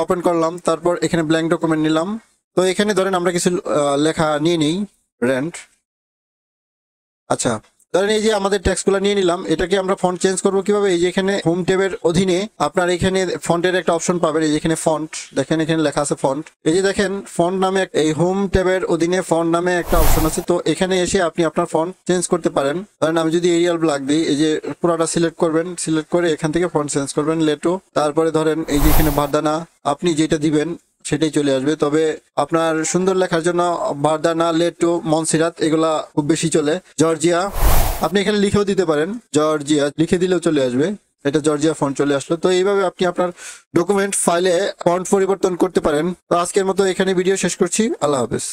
Open করলাম, তারপর এখানে ব্ল্যাঙ্ক ডকুমেন্ট নিলাম। তো এখানে ধরেন আমরা কিছু লেখা নিয়ে নিই, রেন্ট। আচ্ছা, ধরেন এই যে আমাদের টেক্সটগুলো নিয়ে নিলাম, এটাকে আমরা ফন্ট চেঞ্জ করবো কিভাবে? এই যে এখানে হোম ট্যাবের অধীনে আপনার এখানে ফন্টের একটা অপশন পাবেন। এই যে এখানে ফন্ট দেখেন, এখানে লেখা আছে ফন্ট। এই যে দেখেন ফন্ট নামে এই হোম ট্যাবের অধীনে ফন্ট নামে একটা অপশন আছে। তো এখানে এসে আপনি আপনার ফন্ট চেঞ্জ করতে পারেন। ধরেন আমি যদি এরিয়াল ব্ল্যাক দিই, এই যে পুরোটা সিলেক্ট করবেন, সিলেক্ট করে এখান থেকে ফন্ট চেঞ্জ করবেন লেটো। তারপরে ধরেন এই যে এখানে বারদানা, আপনি যেটা দিবেন সেটাই চলে আসবে। তবে আপনার সুন্দর লেখার জন্য বারদানা, লেটো, মনসিরাত এগুলা খুব বেশি চলে। জর্জিয়া আপনি এখানে লিখেও দিতে পারেন, জর্জিয়া লিখে দিলেও চলে আসবে। এটা জর্জিয়া ফন্ট চলে আসলো। তো এইভাবে আপনি আপনার ডকুমেন্ট ফাইলে ফন্ট পরিবর্তন করতে পারেন। তো আজকের মতো এখানে ভিডিও শেষ করছি। আল্লাহ হাফেজ।